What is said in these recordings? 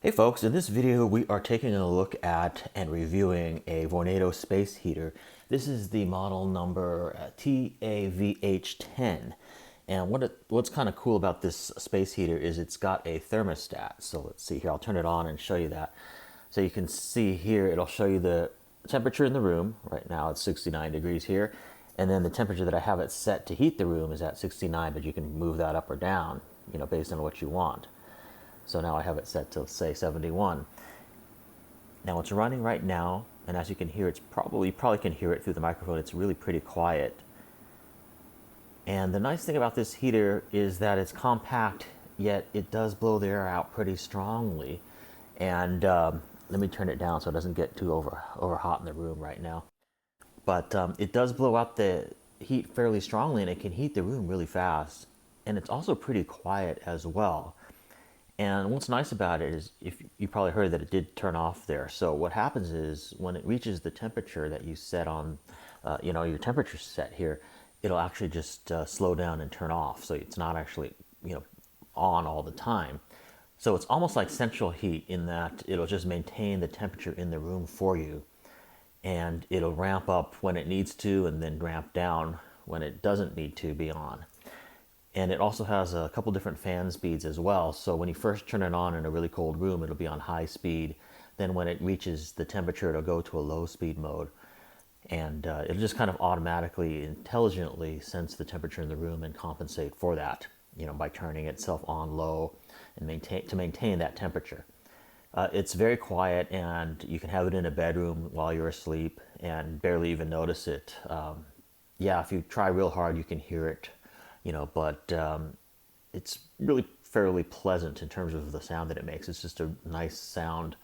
Hey folks, in this video we are taking a look at and reviewing a Vornado space heater. This is the model number TAVH10. And what's kind of cool about this space heater is it's got a thermostat. So let's see here, I'll turn it on and show you that. So you can see here, it'll show you the temperature in the room. Right now it's 69 degrees here. And then the temperature that I have it set to heat the room is at 69, but you can move that up or down, based on what you want. So now I have it set to say 71. Now it's running right now, and as you can hear, you probably can hear it through the microphone. It's really pretty quiet. And the nice thing about this heater is that it's compact, yet it does blow the air out pretty strongly. And let me turn it down so it doesn't get too over hot in the room right now. But it does blow out the heat fairly strongly, and it can heat the room really fast. And it's also pretty quiet as well. And what's nice about it is, if you probably heard that it did turn off there. So what happens is when it reaches the temperature that you set on, your temperature set here, it'll actually just slow down and turn off. So it's not actually, on all the time. So it's almost like central heat in that it'll just maintain the temperature in the room for you. And it'll ramp up when it needs to and then ramp down when it doesn't need to be on. And it also has a couple different fan speeds as well. So when you first turn it on in a really cold room, it'll be on high speed. Then when it reaches the temperature, it'll go to a low speed mode. And it'll just kind of automatically, intelligently sense the temperature in the room and compensate for that, by turning itself on low and maintain that temperature. It's very quiet, and you can have it in a bedroom while you're asleep and barely even notice it. If you try real hard, you can hear it. But it's really fairly pleasant in terms of the sound that it makes. It's just a nice sound,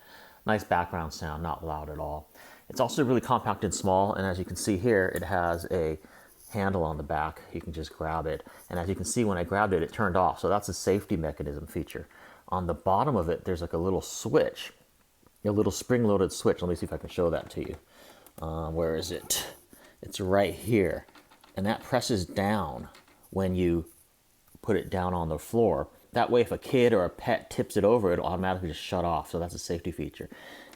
nice background sound, not loud at all. It's also really compact and small, and as you can see here, it has a handle on the back. You can just grab it, and as you can see, when I grabbed it, it turned off. So that's a safety mechanism feature. On the bottom of it, there's like a little switch, a little spring-loaded switch. Let me see if I can show that to you. Where is it? It's right here, and that presses down when you put it down on the floor. That way, if a kid or a pet tips it over, it'll automatically just shut off. So that's a safety feature.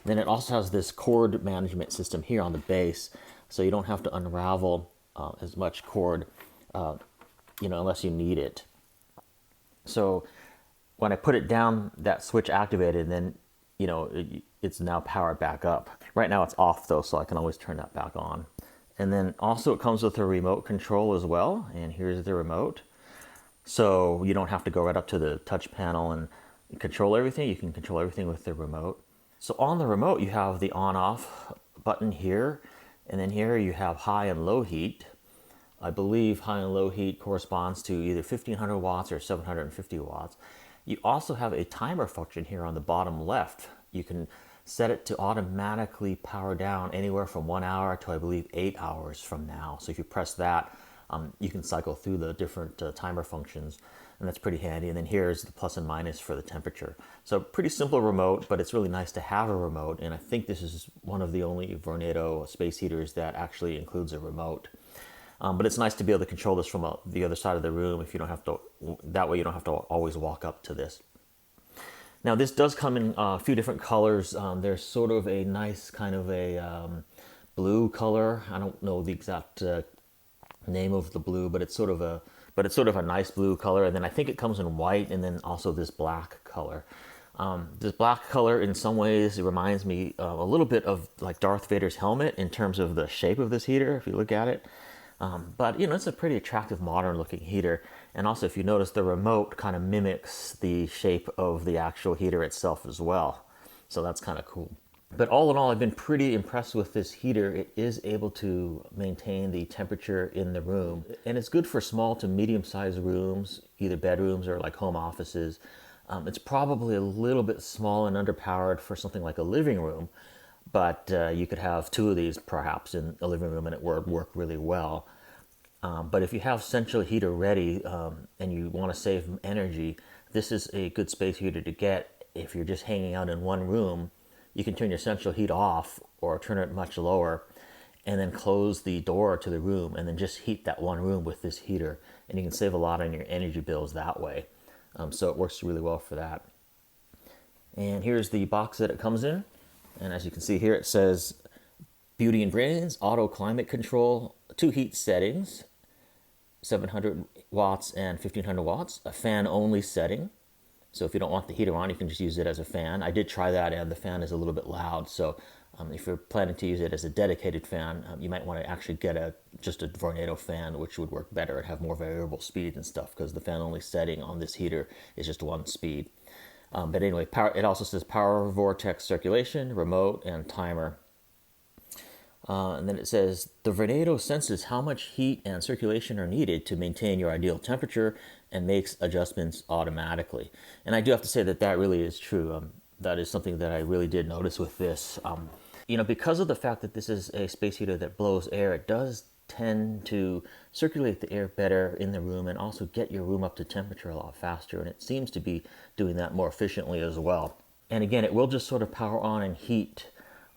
Then it also has this cord management system here on the base, so you don't have to unravel as much cord, unless you need it. So when I put it down, that switch activated, and then it's now powered back up. Right now it's off though, so I can always turn that back on. And then also it comes with a remote control as well. And here's the remote. So you don't have to go right up to the touch panel and control everything. You can control everything with the remote. So on the remote, you have the on-off button here. And then here you have high and low heat. I believe high and low heat corresponds to either 1500 watts or 750 watts. You also have a timer function here on the bottom left. You can set it to automatically power down anywhere from 1 hour to, I believe, 8 hours from now. So if you press that, you can cycle through the different timer functions, and that's pretty handy. And then here's the plus and minus for the temperature. So pretty simple remote, but it's really nice to have a remote. And I think this is one of the only Vornado space heaters that actually includes a remote. But it's nice to be able to control this from the other side of the room if you don't have to. That way you don't have to always walk up to this. Now this does come in a few different colors. There's sort of a nice kind of a blue color. I don't know the exact name of the blue, but it's sort of a nice blue color. And then I think it comes in white, and then also this black color. This black color, in some ways, it reminds me a little bit of like Darth Vader's helmet in terms of the shape of this heater, if you look at it. But it's a pretty attractive modern looking heater. And also, if you notice, the remote kind of mimics the shape of the actual heater itself as well. So that's kind of cool. But all in all, I've been pretty impressed with this heater. It is able to maintain the temperature in the room. And it's good for small to medium sized rooms, either bedrooms or like home offices. It's probably a little bit small and underpowered for something like a living room. But you could have two of these perhaps in a living room and it would work really well. But if you have central heater ready and you want to save energy, this is a good space heater to get. If you're just hanging out in one room, you can turn your central heat off or turn it much lower and then close the door to the room and then just heat that one room with this heater. And you can save a lot on your energy bills that way. So it works really well for that. And here's the box that it comes in. And as you can see here, it says Beauty and Brains, Auto Climate Control, 2 heat settings, 700 watts and 1500 watts, a fan only setting. So if you don't want the heater on, you can just use it as a fan. I did try that and the fan is a little bit loud. So if you're planning to use it as a dedicated fan, you might want to actually get just a Vornado fan, which would work better and have more variable speed and stuff, because the fan only setting on this heater is just 1 speed. But anyway, it also says power, vortex, circulation, remote, and timer. And then it says, the Vornado senses how much heat and circulation are needed to maintain your ideal temperature and makes adjustments automatically. And I do have to say that that really is true. That is something that I really did notice with this. Because of the fact that this is a space heater that blows air, it does tend to circulate the air better in the room and also get your room up to temperature a lot faster. And it seems to be doing that more efficiently as well. And again, it will just sort of power on and heat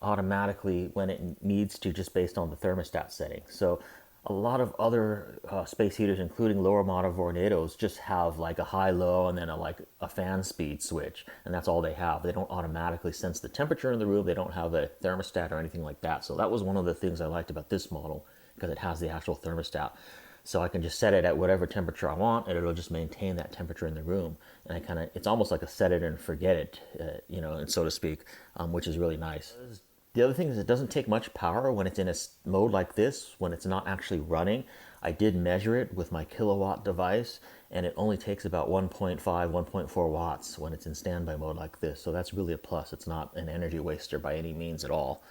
automatically when it needs to, just based on the thermostat setting. So a lot of other space heaters, including lower model Vornados, just have like a high-low and then a fan speed switch, and that's all they have. They don't automatically sense the temperature in the room. They don't have a thermostat or anything like that. So that was one of the things I liked about this model, because it has the actual thermostat. So I can just set it at whatever temperature I want, and it'll just maintain that temperature in the room. And it's almost like a set it and forget it, and so to speak, which is really nice. The other thing is it doesn't take much power when it's in a mode like this, when it's not actually running. I did measure it with my kilowatt device, and it only takes about 1.5, 1.4 watts when it's in standby mode like this. So that's really a plus. It's not an energy waster by any means at all.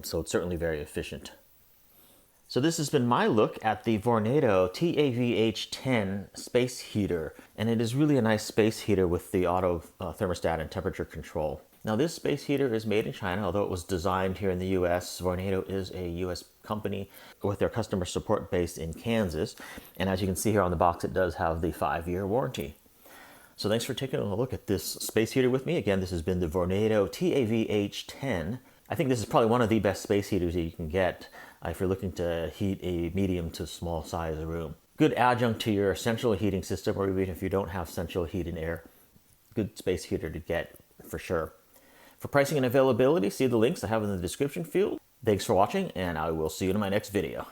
So it's certainly very efficient. So this has been my look at the Vornado TAVH10 space heater, and it is really a nice space heater with the auto thermostat and temperature control. Now this space heater is made in China, although it was designed here in the US. Vornado is a US company with their customer support based in Kansas, and as you can see here on the box, it does have the 5-year warranty. So thanks for taking a look at this space heater with me. Again, this has been the Vornado TAVH10. I think this is probably one of the best space heaters that you can get if you're looking to heat a medium to small size room. Good adjunct to your central heating system, or even if you don't have central heat and air, good space heater to get for sure. For pricing and availability, see the links I have in the description field. Thanks for watching, and I will see you in my next video.